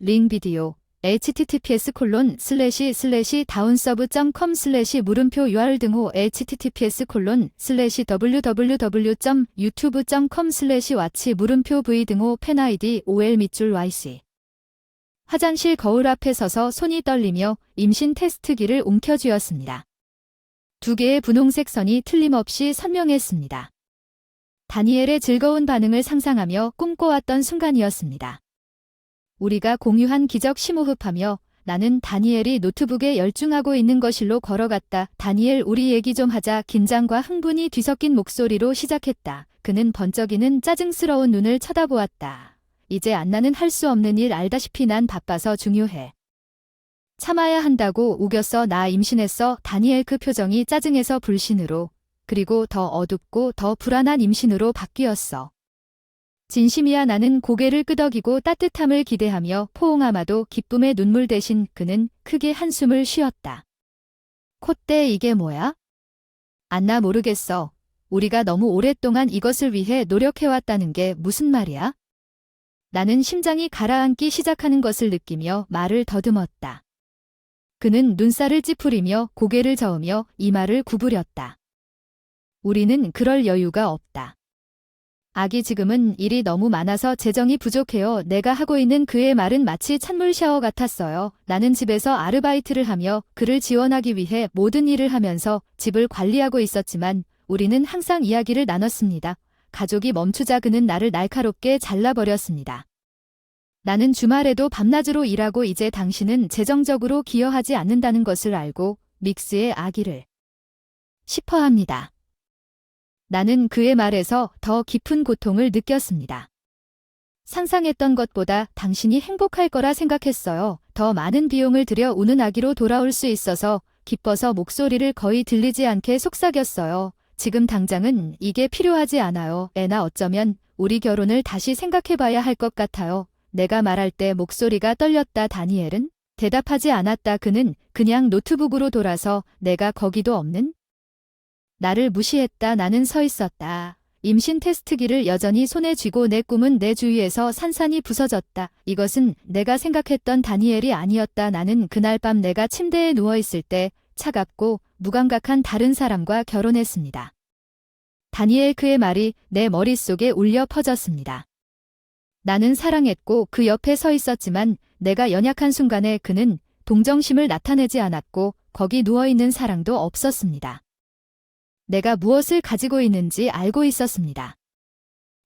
링 비디오 https://downsub.com/ 물음표 URL 등호 https://www.youtube.com/watch 물음표 v 등호 팬 아이디 ol 밑줄 yc 화장실 거울 앞에 서서 손이 떨리며 임신 테스트기를 움켜쥐었습니다. 두 개의 분홍색 선이 틀림없이 선명했습니다. 다니엘의 즐거운 반응을 상상하며 꿈꿔왔던 순간이었습니다. 우리가 공유한 기적 심호흡하며 나는 다니엘이 노트북에 열중하고 있는 거실로 걸어갔다. 다니엘, 우리 얘기 좀 하자. 긴장과 흥분이 뒤섞인 목소리로 시작했다. 그는 번쩍이는 짜증스러운 눈을 쳐다보았다. 이제 안나는 할 수 없는 일 알다시피 난 바빠서 중요해. 참아야 한다고 우겼어. 나 임신했어. 다니엘, 그 표정이 짜증에서 불신으로, 그리고 더 어둡고 더 불안한 임신으로 바뀌었어. 진심이야. 나는 고개를 끄덕이고 따뜻함을 기대하며 포옹하마도 기쁨의 눈물 대신 그는 크게 한숨을 쉬었다. 콧대, 이게 뭐야? 안나, 모르겠어. 우리가 너무 오랫동안 이것을 위해 노력해왔다는 게 무슨 말이야? 나는 심장이 가라앉기 시작하는 것을 느끼며 말을 더듬었다. 그는 눈살을 찌푸리며 고개를 저으며 이마를 구부렸다. 우리는 그럴 여유가 없다. 아기, 지금은 일이 너무 많아서 재정이 부족해요. 내가 하고 있는 그의 말은 마치 찬물 샤워 같았어요. 나는 집에서 아르바이트를 하며 그를 지원하기 위해 모든 일을 하면서 집을 관리하고 있었지만 우리는 항상 이야기를 나눴습니다. 가족이 멈추자 그는 나를 날카롭게 잘라버렸습니다. 나는 주말에도 밤낮으로 일하고 이제 당신은 재정적으로 기여하지 않는다는 것을 알고 믹스의 아기를 싶어합니다. 나는 그의 말에서 더 깊은 고통을 느꼈습니다. 상상했던 것보다 당신이 행복할 거라 생각했어요. 더 많은 비용을 들여 우는 아기로 돌아올 수 있어서 기뻐서 목소리를 거의 들리지 않게 속삭였어요. 지금 당장은 이게 필요하지 않아요. 애나 어쩌면 우리 결혼을 다시 생각해봐야 할 것 같아요. 내가 말할 때 목소리가 떨렸다. 다니엘은 대답하지 않았다. 그는 그냥 노트북으로 돌아서 내가 거기도 없는? 나를 무시했다. 나는 서 있었다. 임신 테스트기를 여전히 손에 쥐고 내 꿈은 내 주위에서 산산이 부서졌다. 이것은 내가 생각했던 다니엘이 아니었다. 나는 그날 밤 내가 침대에 누워있을 때 차갑고 무감각한 다른 사람과 결혼했습니다. 다니엘, 그의 말이 내 머릿속에 울려 퍼졌습니다. 나는 사랑했고 그 옆에 서 있었지만 내가 연약한 순간에 그는 동정심을 나타내지 않았고 거기 누워있는 사랑도 없었습니다. 내가 무엇을 가지고 있는지 알고 있었습니다.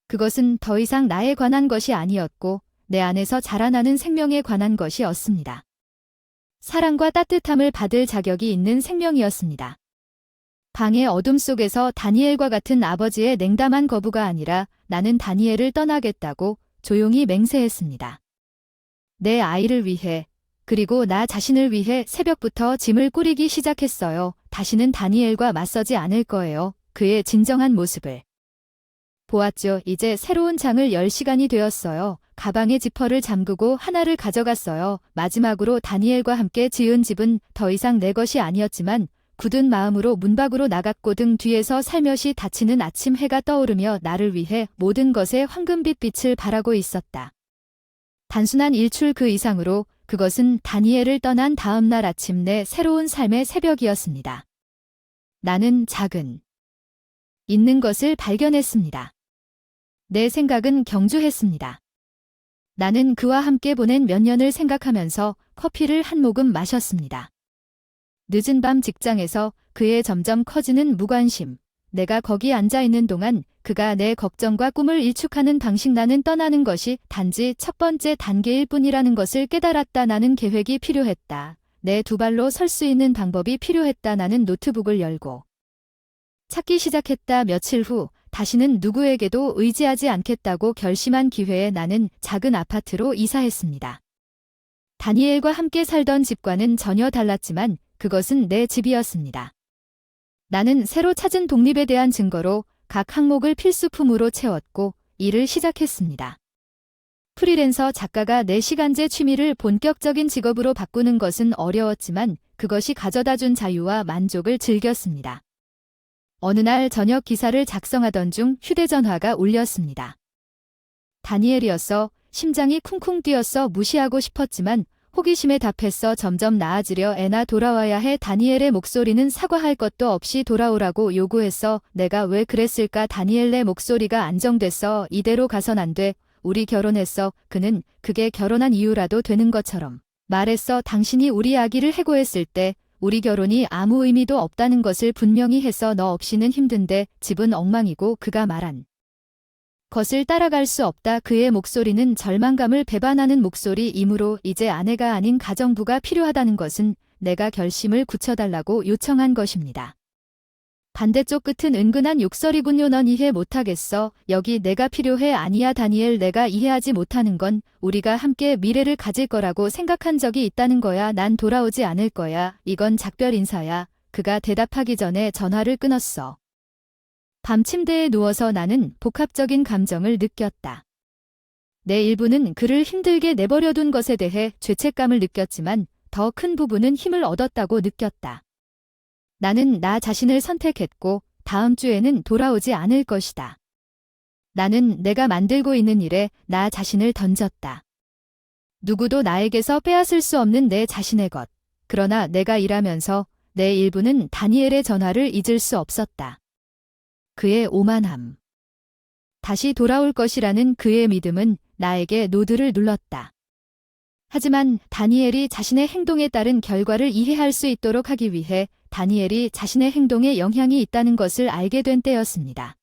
그것은 더 이상 나에 관한 것이 아니었고 내 안에서 자라나는 생명에 관한 것이었습니다. 사랑과 따뜻함을 받을 자격이 있는 생명이었습니다. 방의 어둠 속에서 다니엘과 같은 아버지의 냉담한 거부가 아니라 나는 다니엘을 떠나겠다고 조용히 맹세했습니다. 내 아이를 위해, 그리고 나 자신을 위해 새벽부터 짐을 꾸리기 시작했어요. 다시는 다니엘과 맞서지 않을 거예요. 그의 진정한 모습을 보았죠. 이제 새로운 장을 열 시간이 되었어요. 가방에 지퍼를 잠그고 하나를 가져갔어요. 마지막으로 다니엘과 함께 지은 집은 더 이상 내 것이 아니었지만 굳은 마음으로 문 밖으로 나갔고 등 뒤에서 살며시 닫히는 아침 해가 떠오르며 나를 위해 모든 것에 황금빛 빛을 발하고 있었다. 단순한 일출 그 이상으로 그것은 다니엘을 떠난 다음 날 아침 내 새로운 삶의 새벽이었습니다. 나는 작은 있는 것을 발견했습니다. 내 생각은 경주했습니다. 나는 그와 함께 보낸 몇 년을 생각하면서 커피를 한 모금 마셨습니다. 늦은 밤 직장에서 그의 점점 커지는 무관심, 내가 거기 앉아 있는 동안 그가 내 걱정과 꿈을 일축하는 방식, 나는 떠나는 것이 단지 첫 번째 단계일 뿐이라는 것을 깨달았다. 나는 계획이 필요했다. 내 두 발로 설 수 있는 방법이 필요했다. 나는 노트북을 열고 찾기 시작했다. 며칠 후 다시는 누구에게도 의지하지 않겠다고 결심한 기회에 나는 작은 아파트로 이사했습니다. 다니엘과 함께 살던 집과는 전혀 달랐지만 그것은 내 집이었습니다. 나는 새로 찾은 독립에 대한 증거로 각 항목을 필수품으로 채웠고 일을 시작했습니다. 프리랜서 작가가 내 시간제 취미를 본격적인 직업으로 바꾸는 것은 어려웠지만 그것이 가져다준 자유와 만족을 즐겼습니다. 어느 날 저녁 기사를 작성하던 중 휴대전화가 울렸습니다. 다니엘이었어. 심장이 쿵쿵 뛰었어. 무시하고 싶었지만 호기심에 답했어. 점점 나아지려 애나 돌아와야 해. 다니엘의 목소리는 사과할 것도 없이 돌아오라고 요구했어. 내가 왜 그랬을까? 다니엘의 목소리가 안정됐어. 이대로 가선 안 돼. 우리 결혼했어. 그는 그게 결혼한 이유라도 되는 것처럼 말했어. 당신이 우리 아기를 해고했을 때 우리 결혼이 아무 의미도 없다는 것을 분명히 했어. 너 없이는 힘든데 집은 엉망이고 그가 말한 것을 따라갈 수 없다. 그의 목소리는 절망감을 배반하는 목소리이므로 이제 아내가 아닌 가정부가 필요하다는 것은 내가 결심을 굳혀달라고 요청한 것입니다. 반대쪽 끝은 은근한 욕설이군요. 넌 이해 못하겠어. 여기 내가 필요해. 아니야 다니엘, 내가 이해하지 못하는 건 우리가 함께 미래를 가질 거라고 생각한 적이 있다는 거야. 난 돌아오지 않을 거야. 이건 작별 인사야. 그가 대답하기 전에 전화를 끊었어. 밤 침대에 누워서 나는 복합적인 감정을 느꼈다. 내 일부는 그를 힘들게 내버려둔 것에 대해 죄책감을 느꼈지만 더 큰 부분은 힘을 얻었다고 느꼈다. 나는 나 자신을 선택했고 다음 주에는 돌아오지 않을 것이다. 나는 내가 만들고 있는 일에 나 자신을 던졌다. 누구도 나에게서 빼앗을 수 없는 내 자신의 것. 그러나 내가 일하면서 내 일부는 다니엘의 전화를 잊을 수 없었다. 그의 오만함. 다시 돌아올 것이라는 그의 믿음은 나에게 노드를 눌렀다. 하지만 다니엘이 자신의 행동에 따른 결과를 이해할 수 있도록 하기 위해 다니엘이 자신의 행동에 영향이 있다는 것을 알게 된 때였습니다.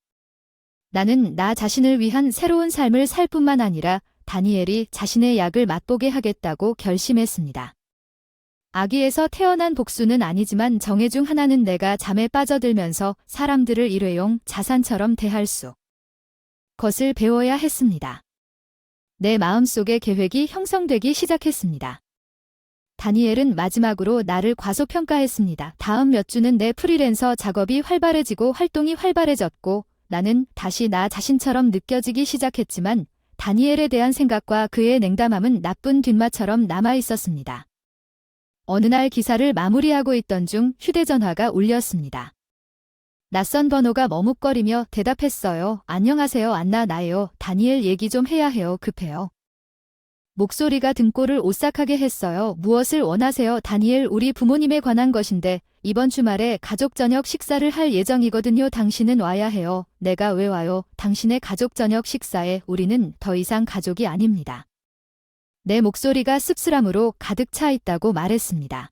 나는 나 자신을 위한 새로운 삶을 살 뿐만 아니라 다니엘이 자신의 약을 맛보게 하겠다고 결심했습니다. 아기에서 태어난 복수는 아니지만 정해 중 하나는 내가 잠에 빠져들면서 사람들을 일회용 자산처럼 대할 수 것을 배워야 했습니다. 내 마음속의 계획이 형성되기 시작했습니다. 다니엘은 마지막으로 나를 과소평가했습니다. 다음 몇 주는 내 프리랜서 작업이 활발해지고 활동이 활발해졌고 나는 다시 나 자신처럼 느껴지기 시작했지만 다니엘에 대한 생각과 그의 냉담함은 나쁜 뒷맛처럼 남아있었습니다. 어느 날 기사를 마무리하고 있던 중 휴대전화가 울렸습니다. 낯선 번호가 머뭇거리며 대답했어요. 안녕하세요. 안나 나예요. 다니엘 얘기 좀 해야 해요. 급해요. 목소리가 등골을 오싹하게 했어요. 무엇을 원하세요? 다니엘, 우리 부모님에 관한 것인데 이번 주말에 가족 저녁 식사를 할 예정이거든요. 당신은 와야 해요. 내가 왜 와요? 당신의 가족 저녁 식사에 우리는 더 이상 가족이 아닙니다. 내 목소리가 씁쓸함으로 가득 차 있다고 말했습니다.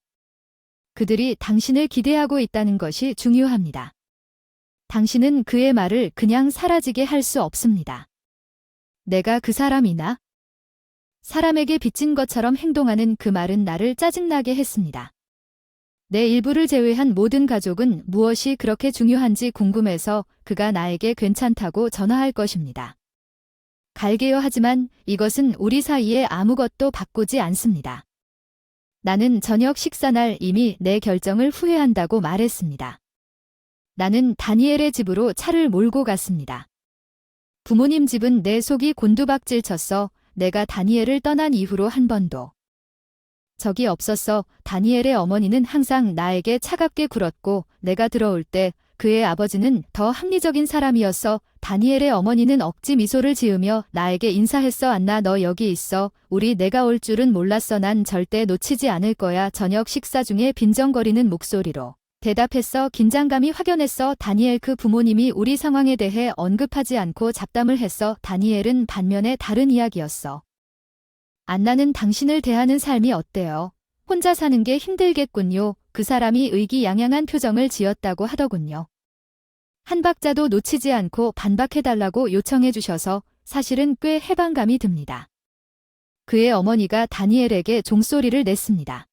그들이 당신을 기대하고 있다는 것이 중요합니다. 당신은 그의 말을 그냥 사라지게 할 수 없습니다. 내가 그 사람이나? 사람에게 빚진 것처럼 행동하는 그 말은 나를 짜증나게 했습니다. 내 일부를 제외한 모든 가족은 무엇이 그렇게 중요한지 궁금해서 그가 나에게 괜찮다고 전화할 것입니다. 갈게요. 하지만 이것은 우리 사이에 아무것도 바꾸지 않습니다. 나는 저녁 식사날 이미 내 결정을 후회한다고 말했습니다. 나는 다니엘의 집으로 차를 몰고 갔습니다. 부모님 집은 내 속이 곤두박질 쳤어. 내가 다니엘을 떠난 이후로 한 번도 적이 없었어. 다니엘의 어머니는 항상 나에게 차갑게 굴었고 내가 들어올 때 그의 아버지는 더 합리적인 사람이었어. 다니엘의 어머니는 억지 미소를 지으며 나에게 인사했어. 안나, 너 여기 있어. 우리 내가 올 줄은 몰랐어. 난 절대 놓치지 않을 거야. 저녁 식사 중에 빈정거리는 목소리로 대답했어. 긴장감이 확연했어. 다니엘, 그 부모님이 우리 상황에 대해 언급하지 않고 잡담을 했어. 다니엘은 반면에 다른 이야기였어. 안나는 당신을 대하는 삶이 어때요? 혼자 사는 게 힘들겠군요. 그 사람이 의기양양한 표정을 지었다고 하더군요. 한 박자도 놓치지 않고 반박해달라고 요청해 주셔서 사실은 꽤 해방감이 듭니다. 그의 어머니가 다니엘에게 종소리를 냈습니다.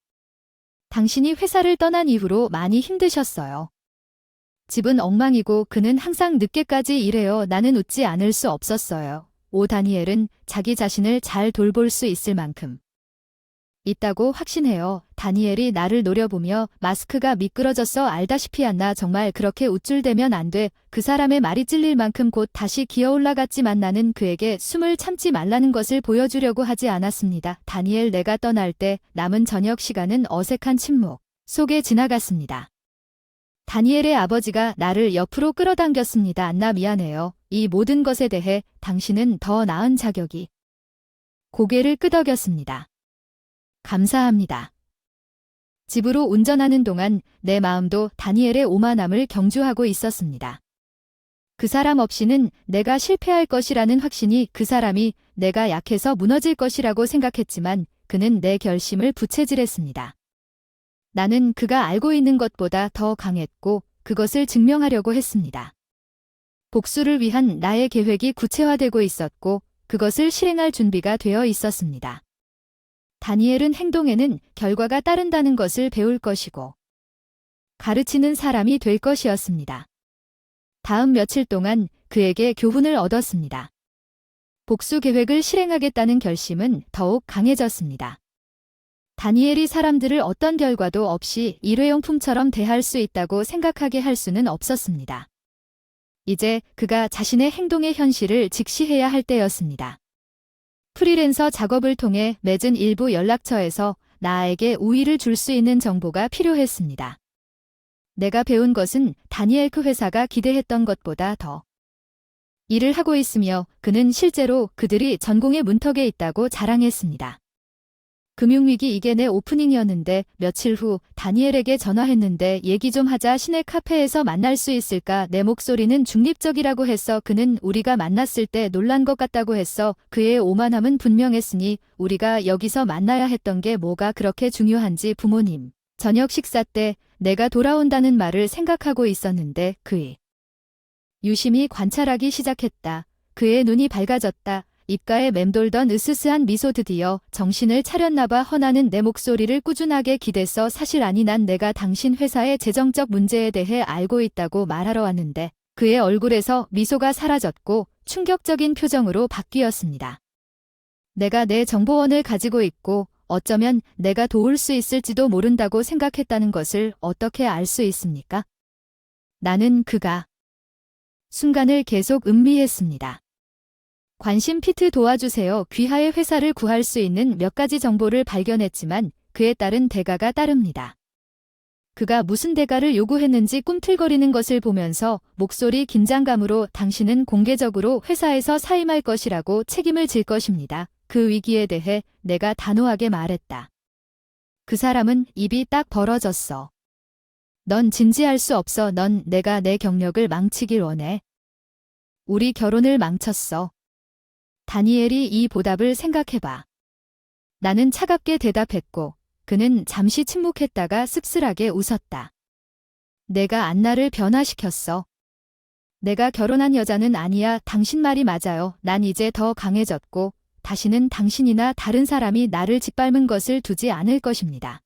당신이 회사를 떠난 이후로 많이 힘드셨어요. 집은 엉망이고 그는 항상 늦게까지 일해요. 나는 웃지 않을 수 없었어요. 다니엘은 자기 자신을 잘 돌볼 수 있을 만큼 있다고 확신해요. 다니엘이 나를 노려보며 마스크가 미끄러졌어. 알다시피 안나, 정말 그렇게 우쭐대면 안 돼. 그 사람의 말이 찔릴 만큼 곧 다시 기어올라갔지만 나는 그에게 숨을 참지 말라는 것을 보여주려고 하지 않았습니다. 다니엘, 내가 떠날 때 남은 저녁 시간은 어색한 침묵 속에 지나갔습니다. 다니엘의 아버지가 나를 옆으로 끌어당겼습니다. 안나, 미안해요. 이 모든 것에 대해 당신은 더 나은 자격이 고개를 끄덕였습니다. 감사합니다. 집으로 운전하는 동안 내 마음도 다니엘의 오만함을 경주하고 있었습니다. 그 사람 없이는 내가 실패할 것이라는 확신이 그 사람이 내가 약해서 무너질 것이라고 생각했지만 그는 내 결심을 부채질했습니다. 나는 그가 알고 있는 것보다 더 강했고 그것을 증명하려고 했습니다. 복수를 위한 나의 계획이 구체화되고 있었고 그것을 실행할 준비가 되어 있었습니다. 다니엘은 행동에는 결과가 따른다는 것을 배울 것이고 가르치는 사람이 될 것이었습니다. 다음 며칠 동안 그에게 교훈을 얻었습니다. 복수 계획을 실행하겠다는 결심은 더욱 강해졌습니다. 다니엘이 사람들을 어떤 결과도 없이 일회용품처럼 대할 수 있다고 생각하게 할 수는 없었습니다. 이제 그가 자신의 행동의 현실을 직시해야 할 때였습니다. 프리랜서 작업을 통해 맺은 일부 연락처에서 나에게 우위를 줄 수 있는 정보가 필요했습니다. 내가 배운 것은 다니엘 그 회사가 기대했던 것보다 더 일을 하고 있으며 그는 실제로 그들이 전공의 문턱에 있다고 자랑했습니다. 금융위기 이게 내 오프닝이었는데 며칠 후 다니엘에게 전화했는데 얘기 좀 하자 시내 카페에서 만날 수 있을까 내 목소리는 중립적이라고 했어 그는 우리가 만났을 때 놀란 것 같다고 했어 그의 오만함은 분명했으니 우리가 여기서 만나야 했던 게 뭐가 그렇게 중요한지 부모님 저녁 식사 때 내가 돌아온다는 말을 생각하고 있었는데 그의 유심히 관찰하기 시작했다. 그의 눈이 밝아졌다. 입가에 맴돌던 으스스한 미소 드디어 정신을 차렸나봐 허나는 내 목소리를 꾸준하게 기댔어 사실 아니 난 내가 당신 회사의 재정적 문제에 대해 알고 있다고 말하러 왔는데 그의 얼굴에서 미소가 사라졌고 충격적인 표정으로 바뀌었습니다. 내가 내 정보원을 가지고 있고 어쩌면 내가 도울 수 있을지도 모른다고 생각했다는 것을 어떻게 알 수 있습니까? 나는 그가 순간을 계속 음미했습니다. 관심 피트 도와주세요. 귀하의 회사를 구할 수 있는 몇 가지 정보를 발견했지만 그에 따른 대가가 따릅니다. 그가 무슨 대가를 요구했는지 꿈틀거리는 것을 보면서 목소리 긴장감으로 당신은 공개적으로 회사에서 사임할 것이라고 책임을 질 것입니다. 그 위기에 대해 내가 단호하게 말했다. 그 사람은 입이 딱 벌어졌어. 넌 진지할 수 없어. 넌 내가 내 경력을 망치길 원해. 우리 결혼을 망쳤어. 다니엘이 이 보답을 생각해봐. 나는 차갑게 대답했고 그는 잠시 침묵했다가 씁쓸하게 웃었다. 내가 안나를 변화시켰어. 내가 결혼한 여자는 아니야. 당신 말이 맞아요. 난 이제 더 강해졌고 다시는 당신이나 다른 사람이 나를 짓밟은 것을 두지 않을 것입니다.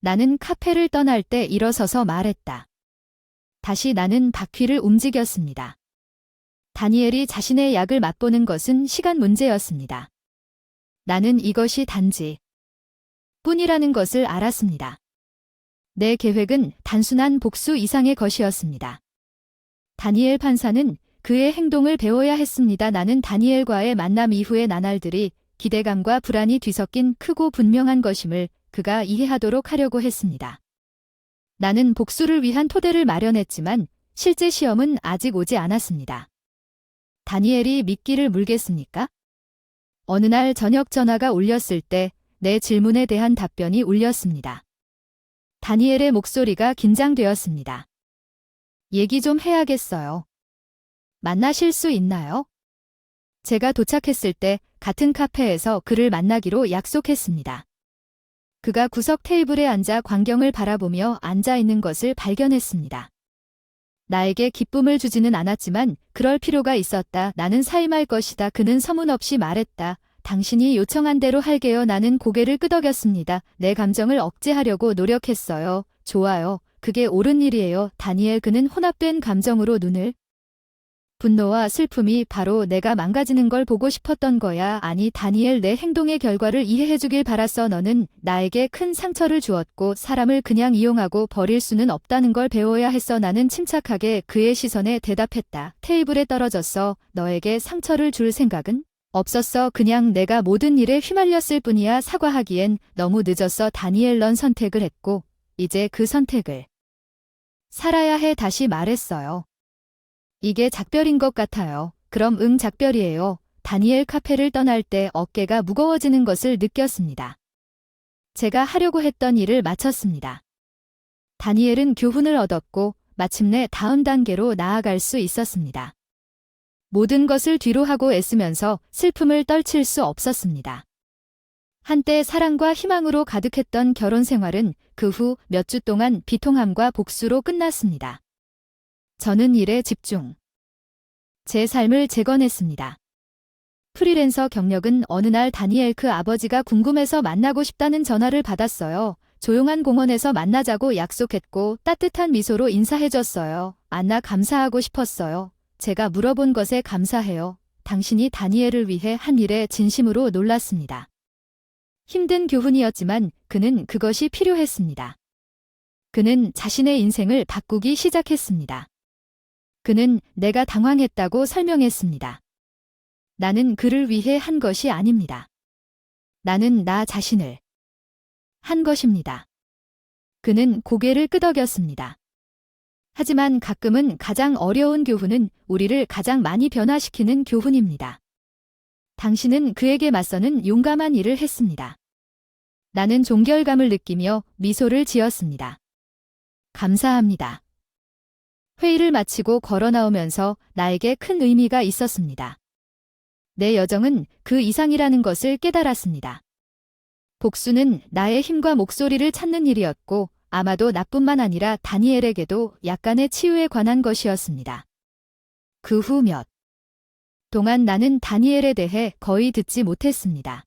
나는 카페를 떠날 때 일어서서 말했다. 다시 나는 바퀴를 움직였습니다. 다니엘이 자신의 약을 맛보는 것은 시간 문제였습니다. 나는 이것이 단지 뿐이라는 것을 알았습니다. 내 계획은 단순한 복수 이상의 것이었습니다. 다니엘 판사는 그의 행동을 배워야 했습니다. 나는 다니엘과의 만남 이후의 나날들이 기대감과 불안이 뒤섞인 크고 분명한 것임을 그가 이해하도록 하려고 했습니다. 나는 복수를 위한 토대를 마련했지만 실제 시험은 아직 오지 않았습니다. 다니엘이 미끼를 물겠습니까? 어느 날 저녁 전화가 울렸을 때 내 질문에 대한 답변이 울렸습니다. 다니엘의 목소리가 긴장되었습니다. 얘기 좀 해야겠어요. 만나실 수 있나요? 제가 도착했을 때 같은 카페에서 그를 만나기로 약속했습니다. 그가 구석 테이블에 앉아 광경을 바라보며 앉아 있는 것을 발견했습니다. 나에게 기쁨을 주지는 않았지만 그럴 필요가 있었다. 나는 사임할 것이다. 그는 서문없이 말했다. 당신이 요청한 대로 할게요. 나는 고개를 끄덕였습니다. 내 감정을 억제하려고 노력했어요. 좋아요. 그게 옳은 일이에요. 다니엘 그는 혼합된 감정으로 눈을 분노와 슬픔이 바로 내가 망가지는 걸 보고 싶었던 거야. 아니 다니엘 내 행동의 결과를 이해해주길 바랐어. 너는 나에게 큰 상처를 주었고 사람을 그냥 이용하고 버릴 수는 없다는 걸 배워야 했어. 나는 침착하게 그의 시선에 대답했다. 테이블에 떨어졌어. 너에게 상처를 줄 생각은 없었어. 그냥 내가 모든 일에 휘말렸을 뿐이야. 사과하기엔 너무 늦었어. 다니엘 넌 선택을 했고 이제 그 선택을 살아야 해. 다시 말했어요. 이게 작별인 것 같아요. 그럼 응 작별이에요. 다니엘 카페를 떠날 때 어깨가 무거워지는 것을 느꼈습니다. 제가 하려고 했던 일을 마쳤습니다. 다니엘은 교훈을 얻었고 마침내 다음 단계로 나아갈 수 있었습니다. 모든 것을 뒤로 하고 애쓰면서 슬픔을 떨칠 수 없었습니다. 한때 사랑과 희망으로 가득했던 결혼 생활은 그 후 몇 주 동안 비통함과 복수로 끝났습니다. 저는 일에 집중. 제 삶을 재건했습니다. 프리랜서 경력은 어느 날 다니엘 그 아버지가 궁금해서 만나고 싶다는 전화를 받았어요. 조용한 공원에서 만나자고 약속했고 따뜻한 미소로 인사해줬어요. 안나 감사하고 싶었어요. 제가 물어본 것에 감사해요. 당신이 다니엘을 위해 한 일에 진심으로 놀랐습니다. 힘든 교훈이었지만 그는 그것이 필요했습니다. 그는 자신의 인생을 바꾸기 시작했습니다. 그는 내가 당황했다고 설명했습니다. 나는 그를 위해 한 것이 아닙니다. 나는 나 자신을 한 것입니다. 그는 고개를 끄덕였습니다. 하지만 가끔은 가장 어려운 교훈은 우리를 가장 많이 변화시키는 교훈입니다. 당신은 그에게 맞서는 용감한 일을 했습니다. 나는 존경감을 느끼며 미소를 지었습니다. 감사합니다. 회의를 마치고 걸어 나오면서 나에게 큰 의미가 있었습니다. 내 여정은 그 이상이라는 것을 깨달았습니다. 복수는 나의 힘과 목소리를 찾는 일이었고 아마도 나뿐만 아니라 다니엘에게도 약간의 치유에 관한 것이었습니다. 그 후 몇 동안 나는 다니엘에 대해 거의 듣지 못했습니다.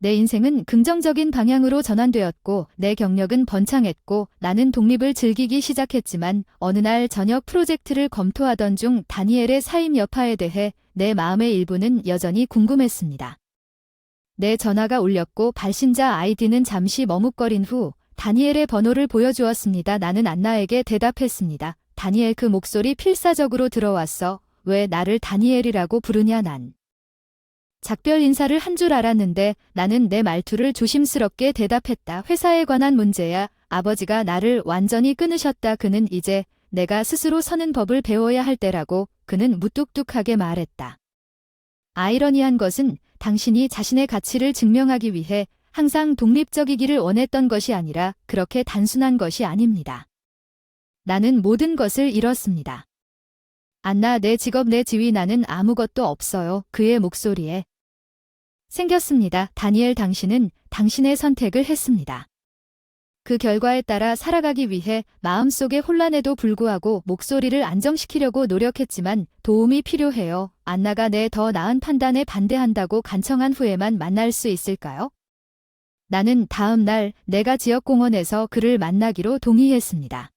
내 인생은 긍정적인 방향으로 전환되었고 내 경력은 번창했고 나는 독립을 즐기기 시작했지만 어느 날 저녁 프로젝트를 검토하던 중 다니엘의 사임 여파에 대해 내 마음의 일부는 여전히 궁금했습니다. 내 전화가 울렸고 발신자 아이디는 잠시 머뭇거린 후 다니엘의 번호를 보여주었습니다. 나는 안나에게 대답했습니다. 다니엘 그 목소리 필사적으로 들어왔어. 왜 나를 다니엘이라고 부르냐 난. 작별 인사를 한 줄 알았는데 나는 내 말투를 조심스럽게 대답했다. 회사에 관한 문제야. 아버지가 나를 완전히 끊으셨다. 그는 이제 내가 스스로 서는 법을 배워야 할 때라고 그는 무뚝뚝하게 말했다. 아이러니한 것은 당신이 자신의 가치를 증명하기 위해 항상 독립적이기를 원했던 것이 아니라 그렇게 단순한 것이 아닙니다. 나는 모든 것을 잃었습니다. 안나 내 직업 내 지위 나는 아무것도 없어요. 그의 목소리에 생겼습니다. 다니엘 당신은 당신의 선택을 했습니다. 그 결과에 따라 살아가기 위해 마음속의 혼란에도 불구하고 목소리를 안정시키려고 노력했지만 도움이 필요해요. 안나가 내 더 나은 판단에 반대한다고 간청한 후에만 만날 수 있을까요? 나는 다음 날 내가 지역공원에서 그를 만나기로 동의했습니다.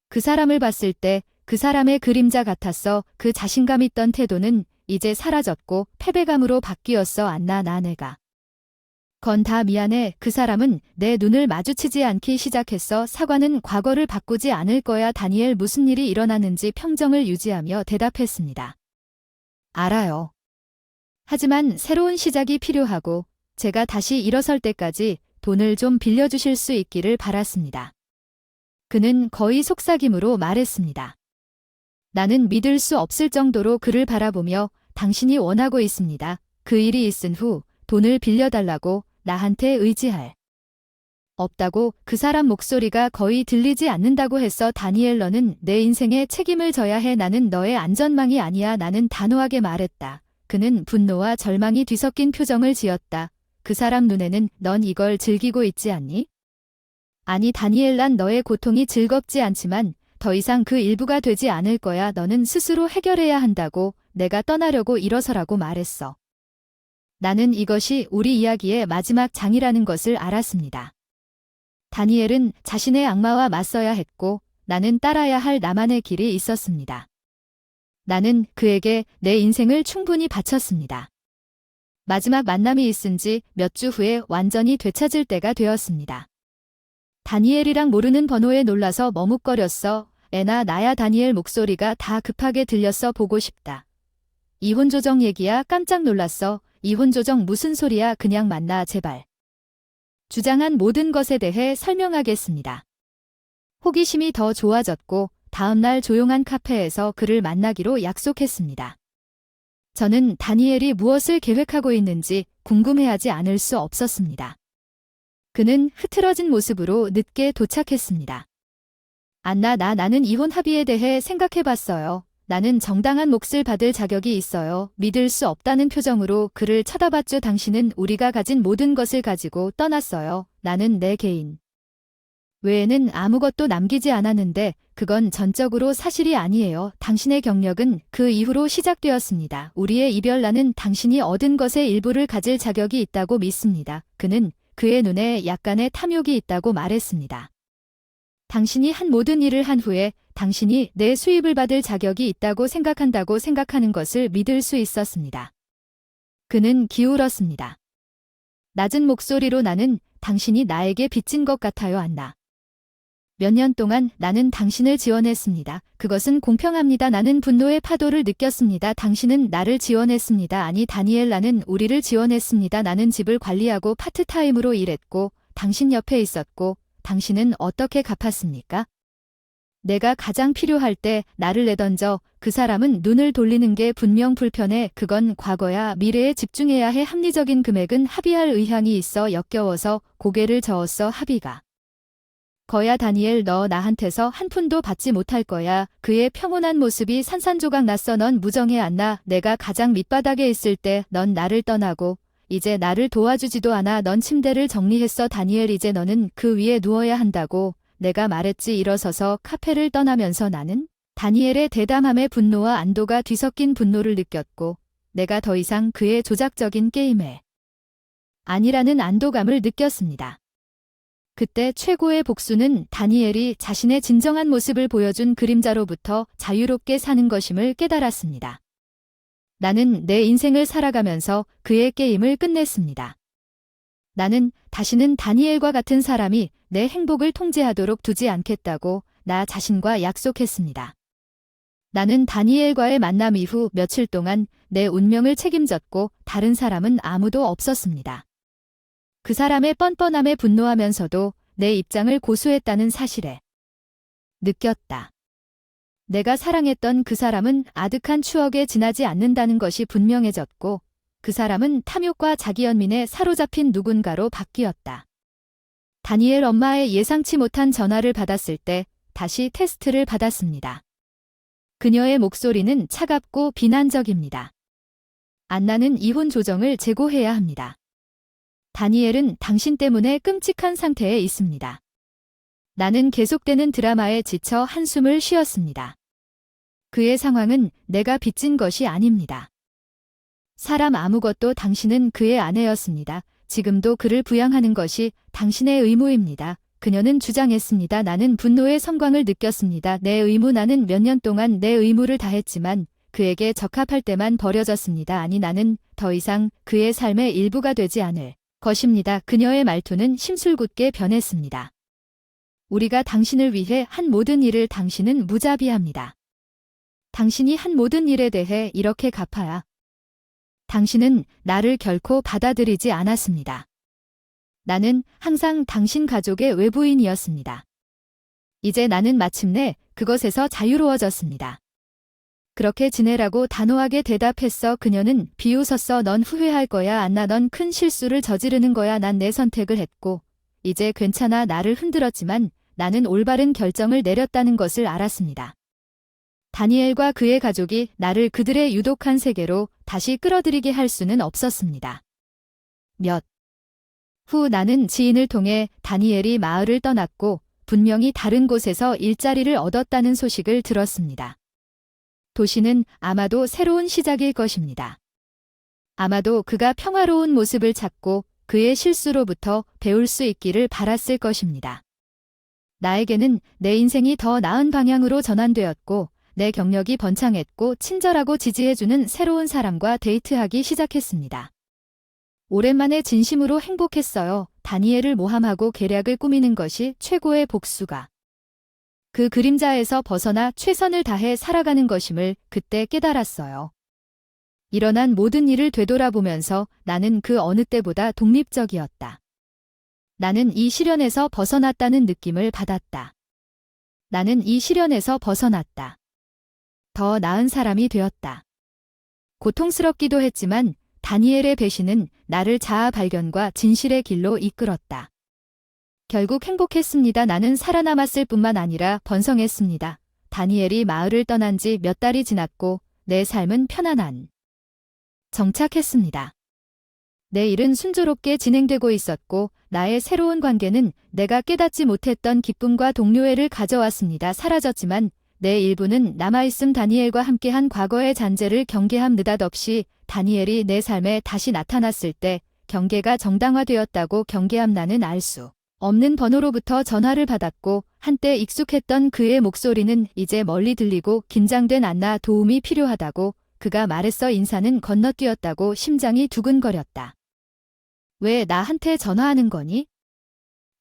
그 사람을 봤을 때 그 사람의 그림자 같았어. 그 자신감 있던 태도는 이제 사라졌고 패배감으로 바뀌었어. 안나 나 내가 건 다 미안해. 그 사람은 내 눈을 마주치지 않기 시작했어. 사과는 과거를 바꾸지 않을 거야. 다니엘 무슨 일이 일어나는지 평정을 유지하며 대답했습니다. 알아요. 하지만 새로운 시작이 필요하고 제가 다시 일어설 때까지 돈을 좀 빌려주실 수 있기를 바랐습니다. 그는 거의 속삭임으로 말했습니다. 나는 믿을 수 없을 정도로 그를 바라보며 당신이 원하고 있습니다. 그 일이 있은 후 돈을 빌려달라고 나한테 의지할 없다고 그 사람 목소리가 거의 들리지 않는다고 했어. 다니엘 너는 내 인생에 책임을 져야 해. 나는 너의 안전망이 아니야. 나는 단호하게 말했다. 그는 분노와 절망이 뒤섞인 표정을 지었다. 그 사람 눈에는 넌 이걸 즐기고 있지 않니? 아니 다니엘 난 너의 고통이 즐겁지 않지만 더 이상 그 일부가 되지 않을 거야. 너는 스스로 해결해야 한다고 내가 떠나려고 일어서라고 말했어. 나는 이것이 우리 이야기의 마지막 장이라는 것을 알았습니다. 다니엘은 자신의 악마와 맞서야 했고 나는 따라야 할 나만의 길이 있었습니다. 나는 그에게 내 인생을 충분히 바쳤습니다. 마지막 만남이 있은 지 몇 주 후에 완전히 되찾을 때가 되었습니다. 다니엘이랑 모르는 번호에 놀라서 머뭇거렸어. 애나 나야. 다니엘 목소리가 다 급하게 들렸어. 보고 싶다. 이혼 조정 얘기야. 깜짝 놀랐어. 이혼 조정 무슨 소리야. 그냥 만나 제발. 주장한 모든 것에 대해 설명하겠습니다. 호기심이 더 좋아졌고 다음 날 조용한 카페에서 그를 만나기로 약속했습니다. 저는 다니엘이 무엇을 계획하고 있는지 궁금해하지 않을 수 없었습니다. 그는 흐트러진 모습으로 늦게 도착했습니다. 안나, 나는 이혼 합의에 대해 생각해봤어요. 나는 정당한 몫을 받을 자격이 있어요. 믿을 수 없다는 표정으로 그를 쳐다봤죠. 당신은 우리가 가진 모든 것을 가지고 떠났어요. 나는 내 개인 외에는 아무것도 남기지 않았는데 그건 전적으로 사실이 아니에요. 당신의 경력은 그 이후로 시작되었습니다. 우리의 이별, 나는 당신이 얻은 것의 일부를 가질 자격이 있다고 믿습니다. 그는 그의 눈에 약간의 탐욕이 있다고 말했습니다. 당신이 한 모든 일을 한 후에 당신이 내 수입을 받을 자격이 있다고 생각하는 것을 믿을 수 있었습니다. 그는 기울었습니다. 낮은 목소리로, 나는 당신이 나에게 빚진 것 같아요, 안나. 몇 년 동안 나는 당신을 지원했습니다. 그것은 공평합니다. 나는 분노의 파도를 느꼈습니다. 당신은 나를 지원했습니다. 아니, 다니엘, 나는 우리를 지원했습니다. 나는 집을 관리하고 파트타임으로 일했고 당신 옆에 있었고 당신은 어떻게 갚았습니까? 내가 가장 필요할 때 나를 내던져 그 사람은 눈을 돌리는 게 분명 불편해. 그건 과거야. 미래에 집중해야 해. 합리적인 금액은 합의할 의향이 있어. 역겨워서 고개를 저었어. 합의가 거야. 다니엘, 너 나한테서 한 푼도 받지 못할 거야. 그의 평온한 모습이 산산조각 났어. 넌 무정해, 안나. 내가 가장 밑바닥에 있을 때 넌 나를 떠나고 이제 나를 도와주지도 않아. 넌 침대를 정리했어. 다니엘, 이제 너는 그 위에 누워야 한다고 내가 말했지. 일어서서 카페를 떠나면서 나는 다니엘의 대담함에 분노와 안도가 뒤섞인 분노를 느꼈고 내가 더 이상 그의 조작적인 게임에 아니라는 안도감을 느꼈습니다. 그때 최고의 복수는 다니엘이 자신의 진정한 모습을 보여준 그림자로부터 자유롭게 사는 것임을 깨달았습니다. 나는 내 인생을 살아가면서 그의 게임을 끝냈습니다. 나는 다시는 다니엘과 같은 사람이 내 행복을 통제하도록 두지 않겠다고 나 자신과 약속했습니다. 나는 다니엘과의 만남 이후 며칠 동안 내 운명을 책임졌고 다른 사람은 아무도 없었습니다. 그 사람의 뻔뻔함에 분노하면서도 내 입장을 고수했다는 사실에 느꼈다. 내가 사랑했던 그 사람은 아득한 추억에 지나지 않는다는 것이 분명해졌고 그 사람은 탐욕과 자기연민에 사로잡힌 누군가로 바뀌었다. 다니엘 엄마의 예상치 못한 전화를 받았을 때 다시 테스트를 받았습니다. 그녀의 목소리는 차갑고 비난적입니다. 안나는 이혼 조정을 재고해야 합니다. 다니엘은 당신 때문에 끔찍한 상태에 있습니다. 나는 계속되는 드라마에 지쳐 한숨을 쉬었습니다. 그의 상황은 내가 빚진 것이 아닙니다. 사람 아무것도 당신은 그의 아내였습니다. 지금도 그를 부양하는 것이 당신의 의무입니다. 그녀는 주장했습니다. 나는 분노의 성광을 느꼈습니다. 내 의무, 나는 몇 년 동안 내 의무를 다했지만 그에게 적합할 때만 버려졌습니다. 아니, 나는 더 이상 그의 삶의 일부가 되지 않을 것입니다. 그녀의 말투는 심술궂게 변했습니다. 우리가 당신을 위해 한 모든 일을 당신은 무자비합니다. 당신이 한 모든 일에 대해 이렇게 갚아야 당신은 나를 결코 받아들이지 않았습니다. 나는 항상 당신 가족의 외부인이었습니다. 이제 나는 마침내 그것에서 자유로워졌습니다. 그렇게 지내라고 단호하게 대답했어. 그녀는 비웃었어. 넌 후회할 거야, 안나. 넌 큰 실수를 저지르는 거야. 난 내 선택을 했고 이제 괜찮아. 나를 흔들었지만 나는 올바른 결정을 내렸다는 것을 알았습니다. 다니엘과 그의 가족이 나를 그들의 유독한 세계로 다시 끌어들이게 할 수는 없었습니다. 몇 후 나는 지인을 통해 다니엘이 마을을 떠났고 분명히 다른 곳에서 일자리를 얻었다는 소식을 들었습니다. 도시는 아마도 새로운 시작일 것입니다. 아마도 그가 평화로운 모습을 찾고 그의 실수로부터 배울 수 있기를 바랐을 것입니다. 나에게는 내 인생이 더 나은 방향으로 전환되었고 내 경력이 번창했고 친절하고 지지해주는 새로운 사람과 데이트하기 시작했습니다. 오랜만에 진심으로 행복했어요. 다니엘을 모함하고 계략을 꾸미는 것이 최고의 복수가 그 그림자에서 벗어나 최선을 다해 살아가는 것임을 그때 깨달았어요. 일어난 모든 일을 되돌아보면서 나는 그 어느 때보다 독립적이었다. 나는 이 시련에서 벗어났다는 느낌을 받았다. 나는 이 시련에서 벗어났다. 더 나은 사람이 되었다. 고통스럽기도 했지만 다니엘의 배신은 나를 자아 발견과 진실의 길로 이끌었다. 결국 행복했습니다. 나는 살아남았을 뿐만 아니라 번성했습니다. 다니엘이 마을을 떠난 지 몇 달이 지났고 내 삶은 편안한 정착했습니다. 내 일은 순조롭게 진행되고 있었고 나의 새로운 관계는 내가 깨닫지 못했던 기쁨과 동료애를 가져왔습니다. 사라졌지만 내 일부는 남아있음. 다니엘과 함께한 과거의 잔재를 경계함. 느닷없이 다니엘이 내 삶에 다시 나타났을 때 경계가 정당화되었다고 경계함. 나는 알 수 없는 번호로부터 전화를 받았고 한때 익숙했던 그의 목소리는 이제 멀리 들리고 긴장된 안나 도움이 필요하다고 그가 말했어. 인사는 건너뛰었다고 심장이 두근거렸다. 왜 나한테 전화하는 거니?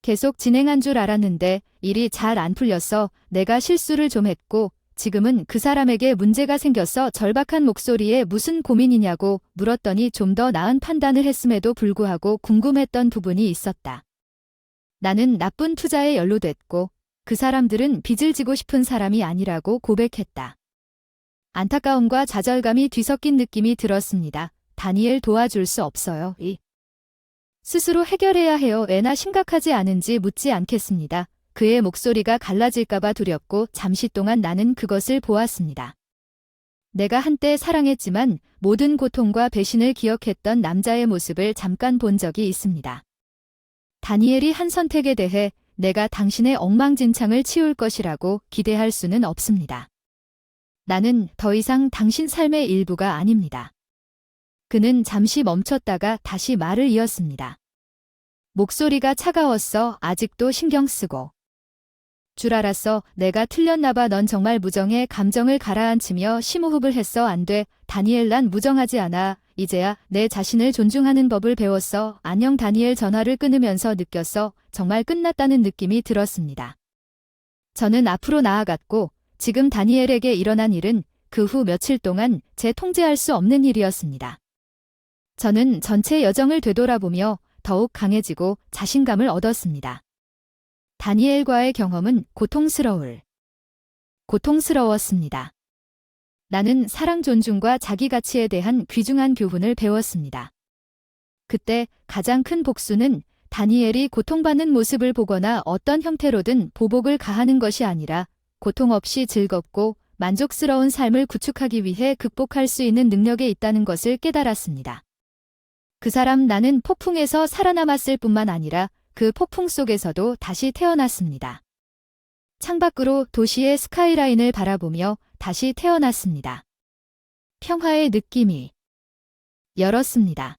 계속 진행한 줄 알았는데 일이 잘 안 풀렸어. 내가 실수를 좀 했고 지금은 그 사람에게 문제가 생겼어. 절박한 목소리에 무슨 고민이냐고 물었더니 좀 더 나은 판단을 했음에도 불구하고 궁금했던 부분이 있었다. 나는 나쁜 투자에 연루됐고 그 사람들은 빚을 지고 싶은 사람이 아니라고 고백했다. 안타까움과 좌절감이 뒤섞인 느낌이 들었습니다. 다니엘 도와줄 수 없어요. 스스로 해결해야 해요. 애나 심각하지 않은지 묻지 않겠습니다. 그의 목소리가 갈라질까봐 두렵고 잠시 동안 나는 그것을 보았습니다. 내가 한때 사랑했지만 모든 고통과 배신을 기억했던 남자의 모습을 잠깐 본 적이 있습니다. 다니엘이 한 선택에 대해 내가 당신의 엉망진창을 치울 것이라고 기대할 수는 없습니다. 나는 더 이상 당신 삶의 일부가 아닙니다. 그는 잠시 멈췄다가 다시 말을 이었습니다. 목소리가 차가웠어. 아직도 신경 쓰고. 줄 알았어. 내가 틀렸나 봐. 넌 정말 무정해. 감정을 가라앉히며 심호흡을 했어. 안 돼. 다니엘, 난 무정하지 않아. 이제야 내 자신을 존중하는 법을 배웠어. 안녕. 다니엘. 전화를 끊으면서 느꼈어. 정말 끝났다는 느낌이 들었습니다. 저는 앞으로 나아갔고 지금 다니엘에게 일어난 일은 그 후 며칠 동안 제 통제할 수 없는 일이었습니다. 저는 전체 여정을 되돌아보며 더욱 강해지고 자신감을 얻었습니다. 다니엘과의 경험은 고통스러웠습니다. 나는 사랑, 존중과 자기 가치에 대한 귀중한 교훈을 배웠습니다. 그때 가장 큰 복수는 다니엘이 고통받는 모습을 보거나 어떤 형태로든 보복을 가하는 것이 아니라 고통 없이 즐겁고 만족스러운 삶을 구축하기 위해 극복할 수 있는 능력에 있다는 것을 깨달았습니다. 그 사람 나는 폭풍에서 살아남았을 뿐만 아니라 그 폭풍 속에서도 다시 태어났습니다. 창밖으로 도시의 스카이라인을 바라보며 다시 태어났습니다. 평화의 느낌이 열었습니다.